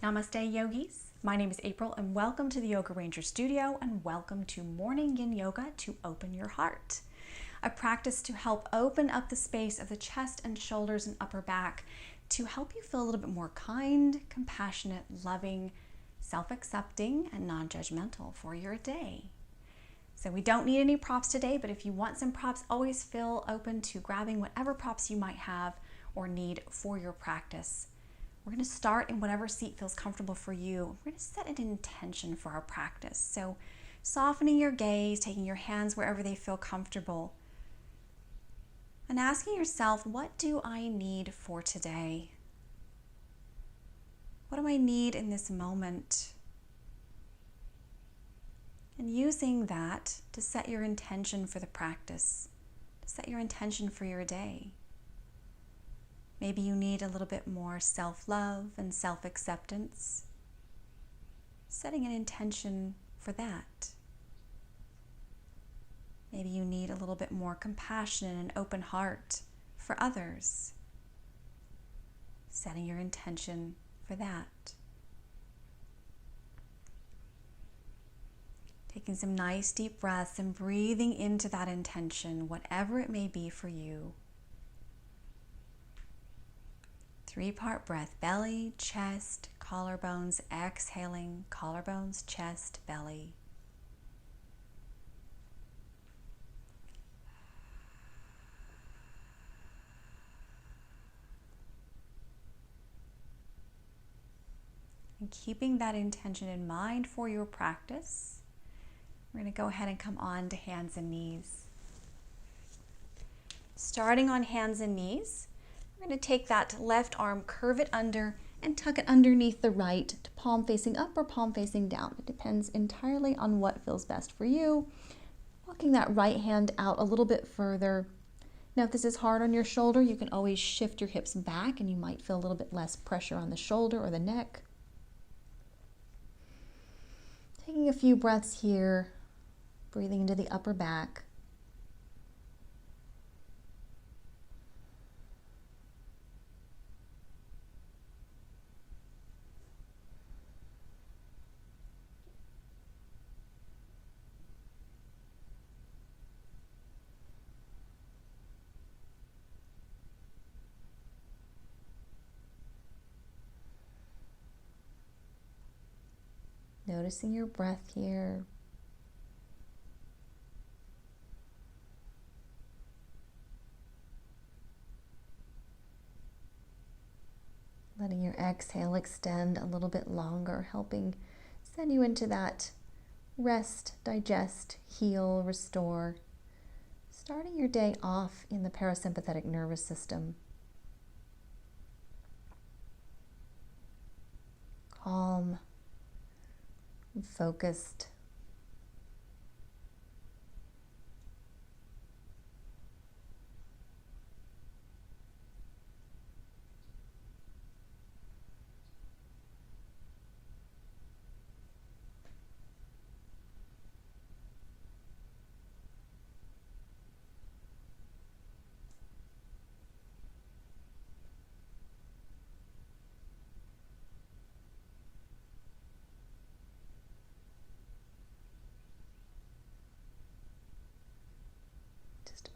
Namaste yogis, my name is April and welcome to the Yoga Ranger Studio and welcome to Morning Yin Yoga to Open Your Heart, a practice to help open up the space of the chest and shoulders and upper back to help you feel a little bit more kind, compassionate, loving, self-accepting, and non-judgmental for your day. So we don't need any props today, but if you want some props, always feel open to grabbing whatever props you might have or need for your practice. We're going to start in whatever seat feels comfortable for you. We're going to set an intention for our practice. So softening your gaze, taking your hands wherever they feel comfortable, and asking yourself, what do I need for today? What do I need in this moment? And using that to set your intention for the practice, to set your intention for your day. Maybe you need a little bit more self-love and self-acceptance. Setting an intention for that. Maybe you need a little bit more compassion and an open heart for others. Setting your intention for that. Taking some nice deep breaths and breathing into that intention, whatever it may be for you. 3-part breath, belly, chest, collarbones, exhaling, collarbones, chest, belly. And keeping that intention in mind for your practice, we're going to go ahead and come on to hands and knees. Starting on hands and knees, we're going to take that left arm, curve it under, and tuck it underneath the right to palm facing up or palm facing down. It depends entirely on what feels best for you. Walking that right hand out a little bit further. Now, if this is hard on your shoulder, you can always shift your hips back and you might feel a little bit less pressure on the shoulder or the neck. Taking a few breaths here, breathing into the upper back. Noticing your breath here. Letting your exhale extend a little bit longer, helping send you into that rest, digest, heal, restore. Starting your day off in the parasympathetic nervous system. Calm. Focused.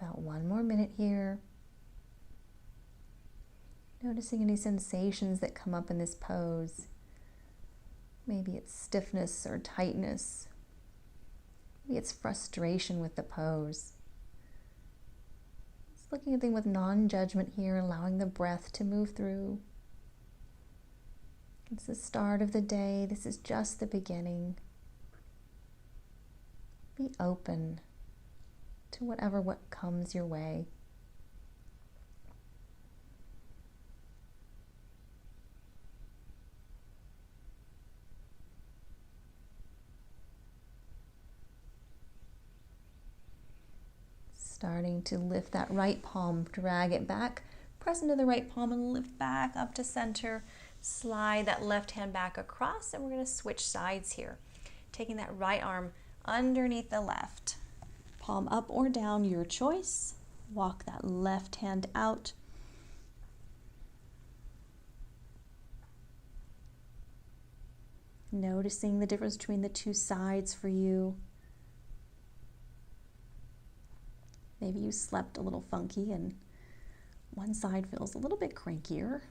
About 1 more minute here. Noticing any sensations that come up in this pose. Maybe it's stiffness or tightness. Maybe it's frustration with the pose. Just looking at things with non-judgment here, allowing the breath to move through. It's the start of the day. This is just the beginning. Be open to what comes your way. Starting to lift that right palm, drag it back, press into the right palm and lift back up to center. Slide that left hand back across and we're going to switch sides here. Taking that right arm underneath the left. Palm up or down, your choice. Walk that left hand out. Noticing the difference between the two sides for you. Maybe you slept a little funky and one side feels a little bit crankier.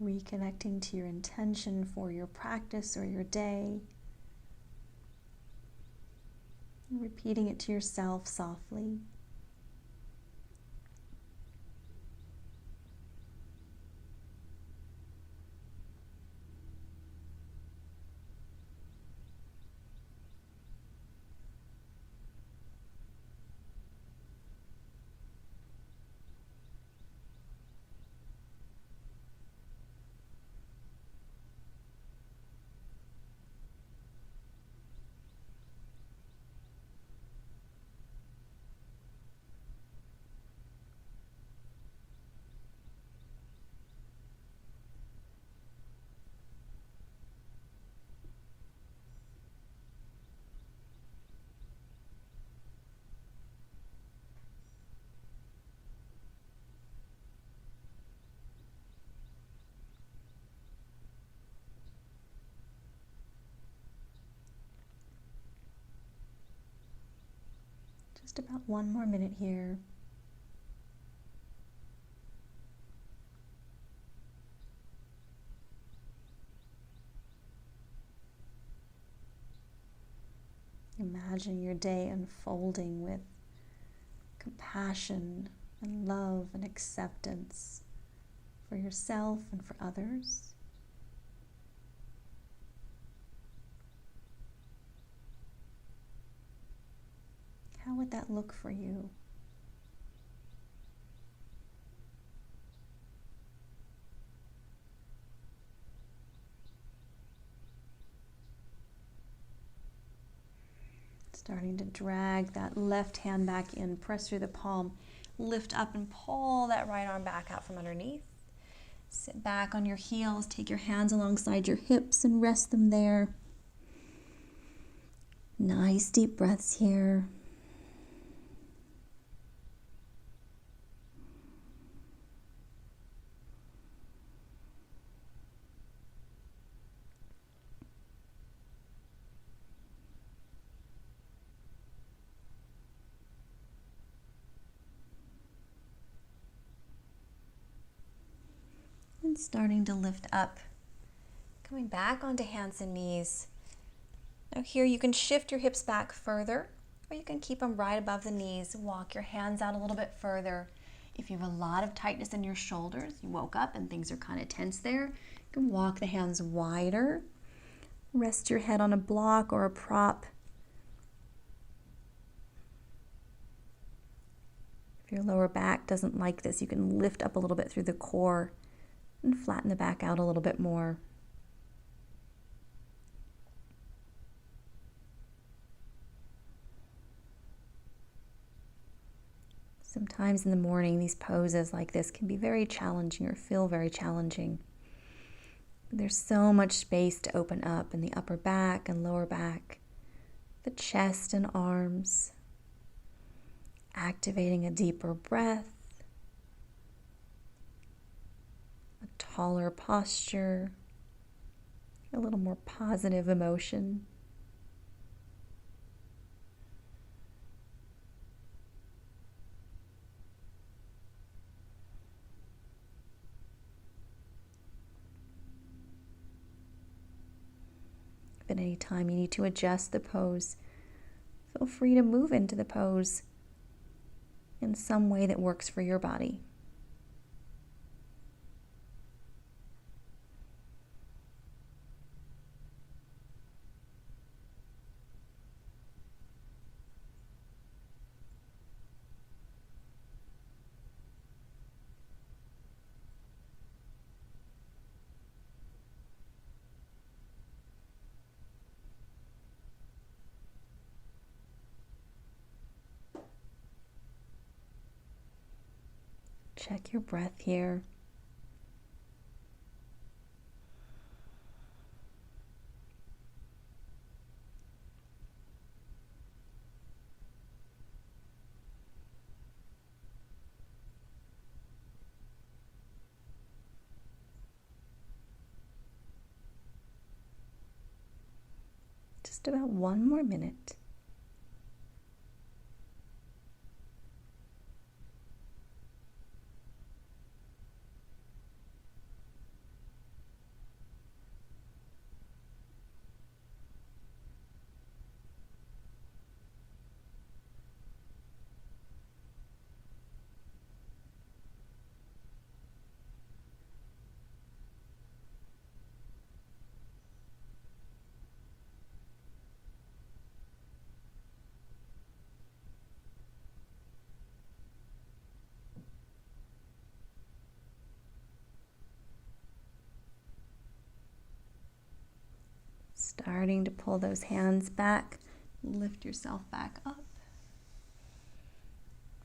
Reconnecting to your intention for your practice or your day. Repeating it to yourself softly. Just about one more minute here. Imagine your day unfolding with compassion and love and acceptance for yourself and for others. How would that look for you? Starting to drag that left hand back in, press through the palm, lift up and pull that right arm back out from underneath. Sit back on your heels, take your hands alongside your hips and rest them there. Nice deep breaths here. And starting to lift up, coming back onto hands and knees. Now here you can shift your hips back further, or you can keep them right above the knees. Walk your hands out a little bit further. If you have a lot of tightness in your shoulders, you woke up and things are kind of tense there, you can walk the hands wider. Rest your head on a block or a prop. If your lower back doesn't like this, you can lift up a little bit through the core and flatten the back out a little bit more. Sometimes in the morning, these poses like this can be very challenging or feel very challenging. There's so much space to open up in the upper back and lower back, the chest and arms, activating a deeper breath, a taller posture, a little more positive emotion. If at any time you need to adjust the pose, feel free to move into the pose in some way that works for your body. Check your breath here. Just about one more minute. Starting to pull those hands back, lift yourself back up.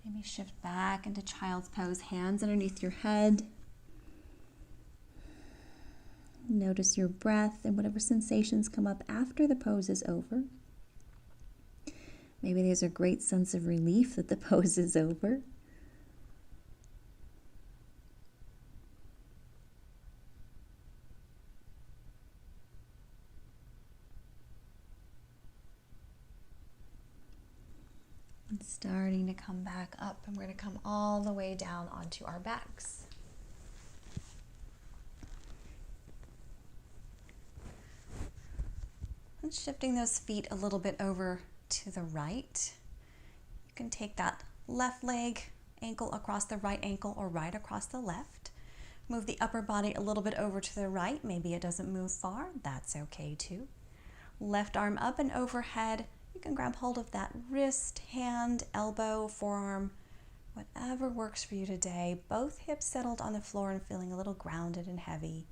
Maybe shift back into child's pose, hands underneath your head. Notice your breath and whatever sensations come up after the pose is over. Maybe there's a great sense of relief that the pose is over. And starting to come back up, and we're going to come all the way down onto our backs. And shifting those feet a little bit over to the right. You can take that left leg, ankle across the right ankle or right across the left. Move the upper body a little bit over to the right. Maybe it doesn't move far. That's okay too. Left arm up and overhead. You can grab hold of that wrist, hand, elbow, forearm, whatever works for you today. Both hips settled on the floor and feeling a little grounded and heavy.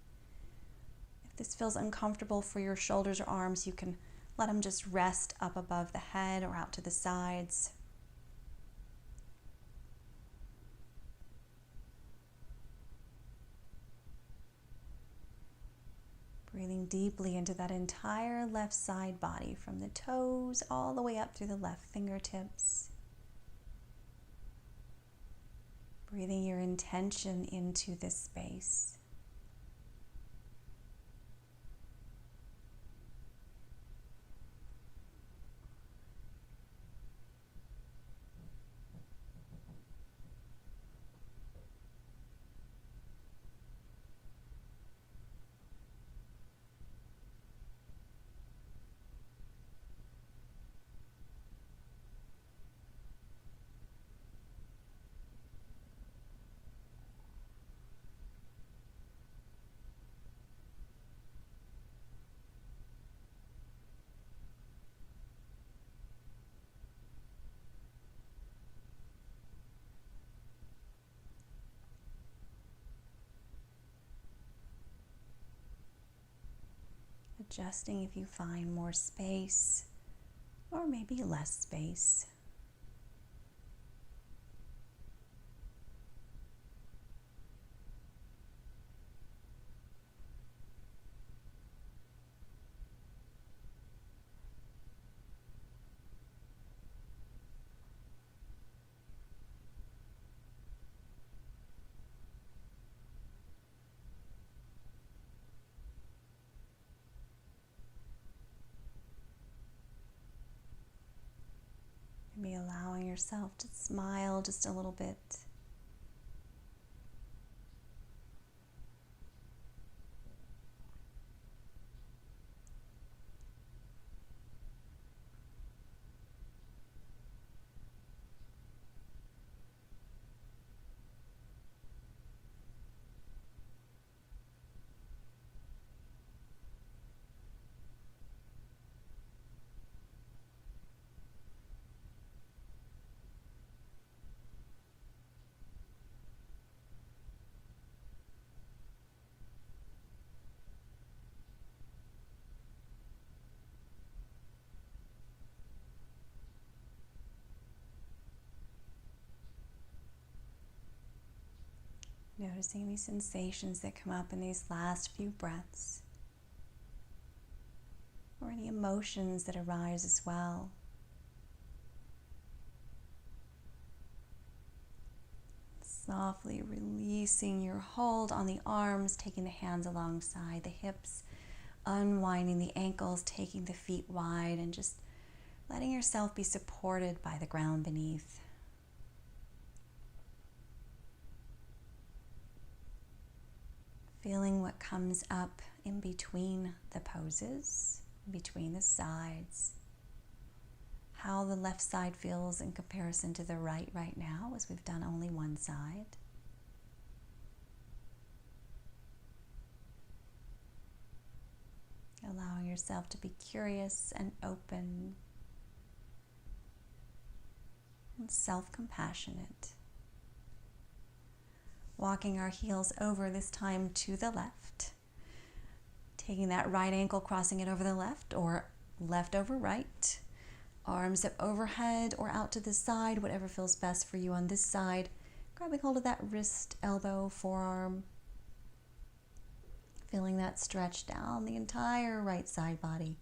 If this feels uncomfortable for your shoulders or arms, you can let them just rest up above the head or out to the sides. Breathing deeply into that entire left side body, from the toes all the way up through the left fingertips. Breathing your intention into this space. Adjusting if you find more space or maybe less space. Maybe allowing yourself to smile just a little bit. Noticing any sensations that come up in these last few breaths, or any emotions that arise as well. Softly releasing your hold on the arms, taking the hands alongside the hips, unwinding the ankles, taking the feet wide, and just letting yourself be supported by the ground beneath. Feeling what comes up in between the poses, in between the sides. How the left side feels in comparison to the right now, as we've done only one side. Allowing yourself to be curious and open and self-compassionate. Walking our heels over, this time to the left. Taking that right ankle, crossing it over the left, or left over right. Arms up overhead or out to the side, whatever feels best for you on this side. Grabbing hold of that wrist, elbow, forearm. Feeling that stretch down the entire right side body.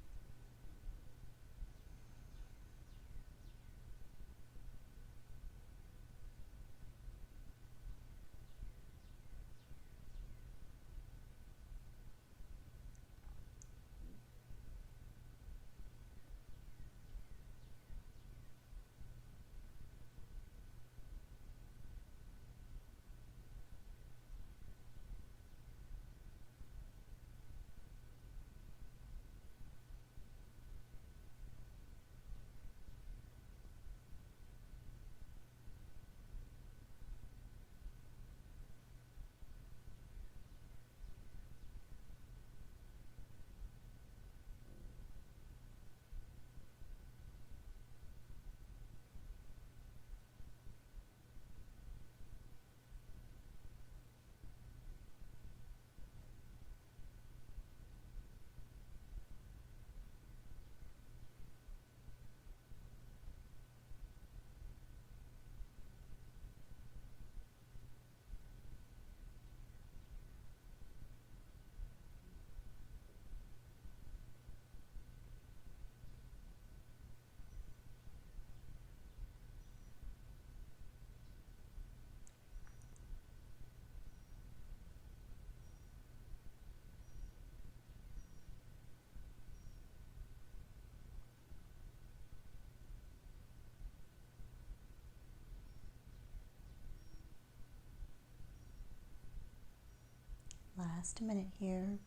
Last minute here.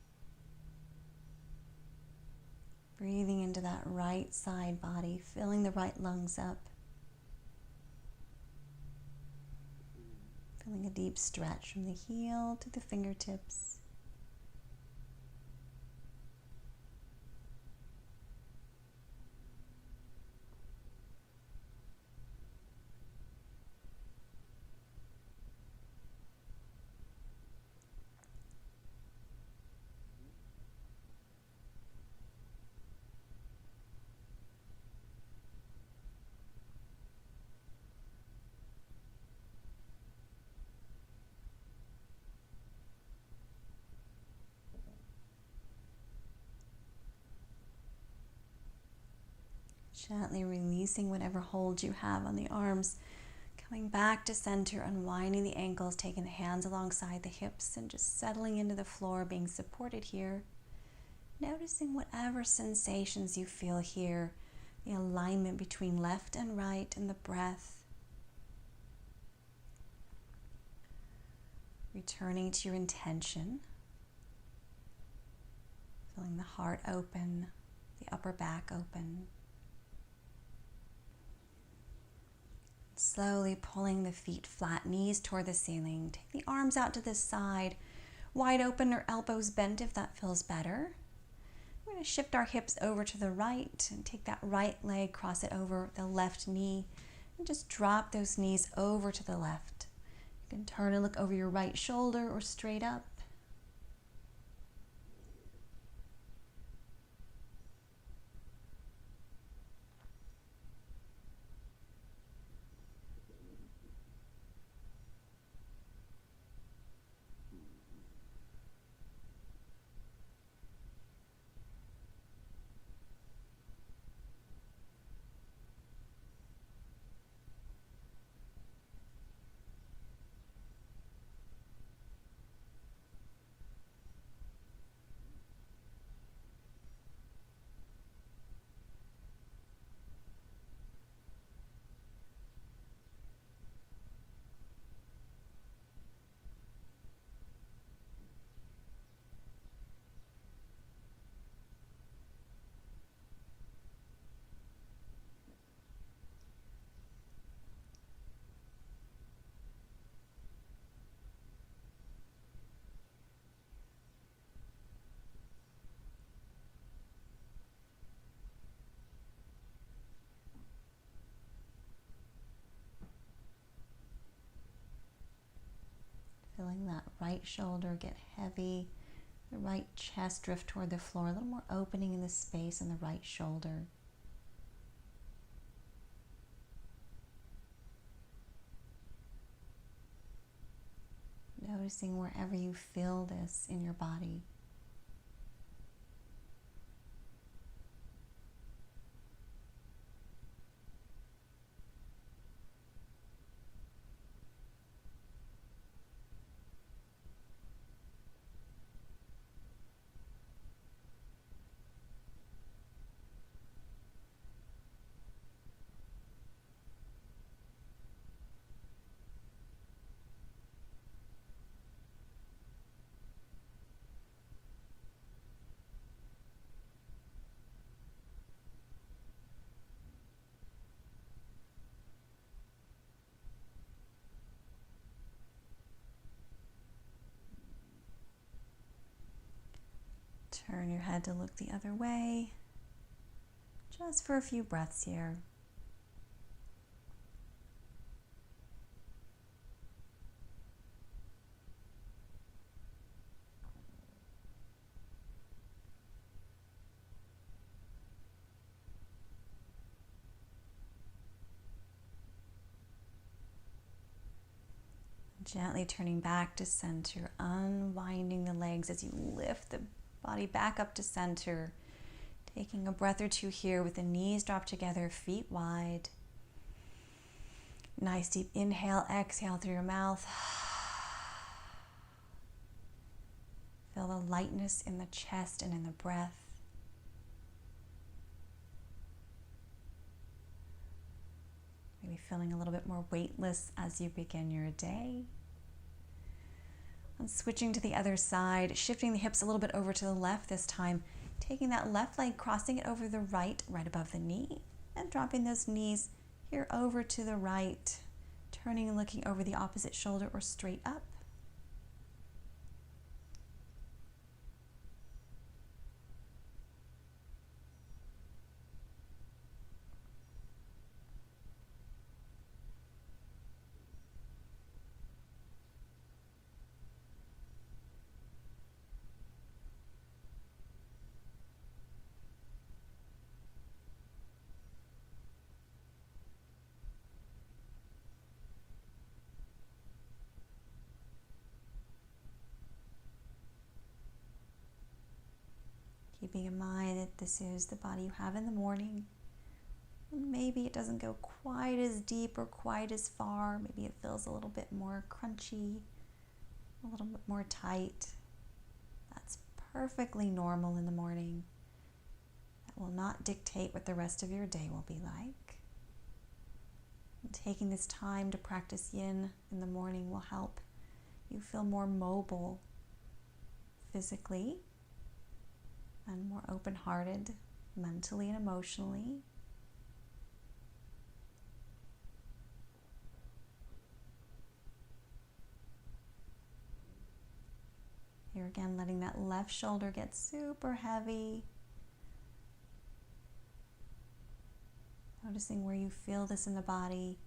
Breathing into that right side body, filling the right lungs up. Feeling a deep stretch from the heel to the fingertips. Gently releasing whatever hold you have on the arms. Coming back to center, unwinding the ankles, taking the hands alongside the hips and just settling into the floor, being supported here. Noticing whatever sensations you feel here, the alignment between left and right and the breath. Returning to your intention. Feeling the heart open, the upper back open. Slowly pulling the feet flat, knees toward the ceiling. Take the arms out to the side, wide open or elbows bent if that feels better. We're going to shift our hips over to the right and take that right leg, cross it over the left knee, and just drop those knees over to the left. You can turn and look over your right shoulder or straight up. Feeling that right shoulder get heavy, the right chest drift toward the floor, a little more opening in the space in the right shoulder. Noticing wherever you feel this in your body. Turn your head to look the other way, just for a few breaths here. Gently turning back to center, unwinding the legs as you lift the body back up to center. Taking a breath or two here with the knees dropped together, feet wide. Nice deep inhale, exhale through your mouth. Feel the lightness in the chest and in the breath. Maybe feeling a little bit more weightless as you begin your day. And switching to the other side, shifting the hips a little bit over to the left this time, taking that left leg, crossing it over the right, right above the knee, and dropping those knees here over to the right, turning and looking over the opposite shoulder or straight up. Keeping in mind that this is the body you have in the morning. Maybe it doesn't go quite as deep or quite as far. Maybe it feels a little bit more crunchy, a little bit more tight. That's perfectly normal in the morning. That will not dictate what the rest of your day will be like. And taking this time to practice yin in the morning will help you feel more mobile physically and more open-hearted mentally and emotionally. Here again, letting that left shoulder get super heavy. Noticing where you feel this in the body.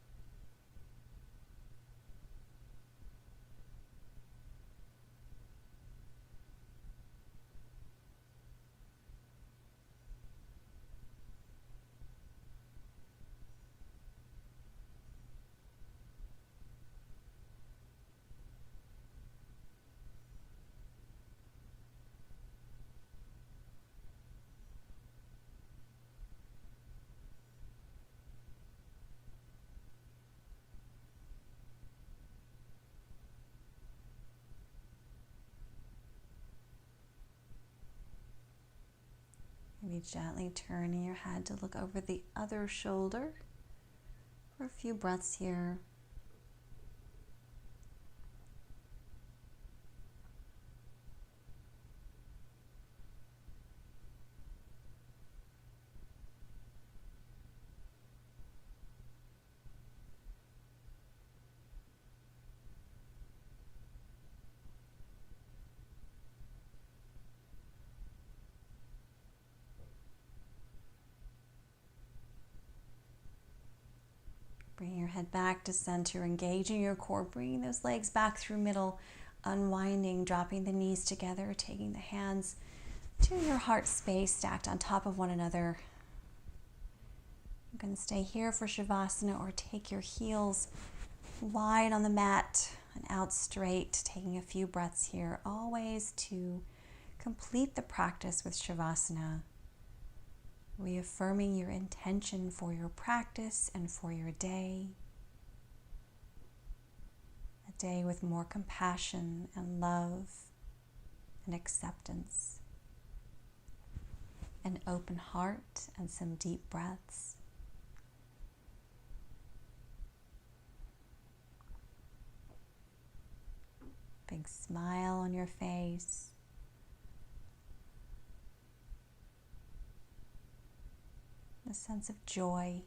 Maybe gently turning your head to look over the other shoulder for a few breaths here. Bringing your head back to center, engaging your core, bringing those legs back through middle, unwinding, dropping the knees together, taking the hands to your heart space stacked on top of one another. You can stay here for Shavasana or take your heels wide on the mat and out straight, taking a few breaths here, always to complete the practice with Shavasana, reaffirming your intention for your practice and for your day. A day with more compassion and love and acceptance, an open heart and some deep breaths. Big smile on your face. A sense of joy.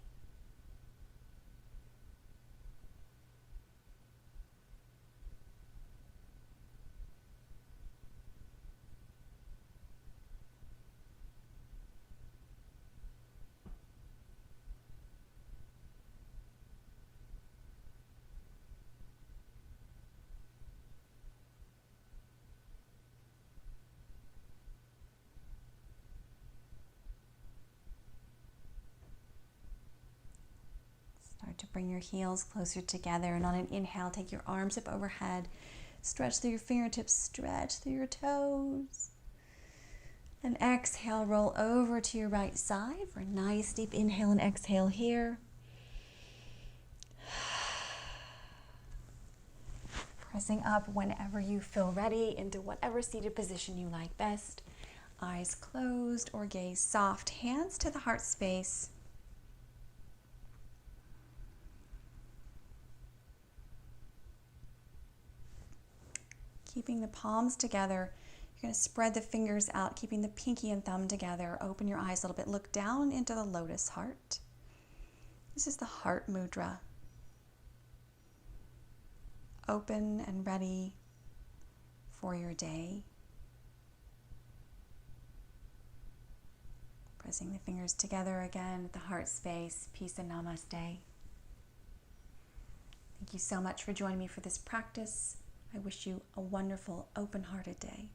Start to bring your heels closer together, and on an inhale, take your arms up overhead. Stretch through your fingertips, stretch through your toes. And exhale, roll over to your right side for a nice deep inhale and exhale here. Pressing up whenever you feel ready into whatever seated position you like best. Eyes closed or gaze soft, hands to the heart space. Keeping the palms together, you're going to spread the fingers out, keeping the pinky and thumb together. Open your eyes a little bit. Look down into the lotus heart. This is the heart mudra. Open and ready for your day. Pressing the fingers together again at the heart space. Peace and namaste. Thank you so much for joining me for this practice. I wish you a wonderful, open-hearted day.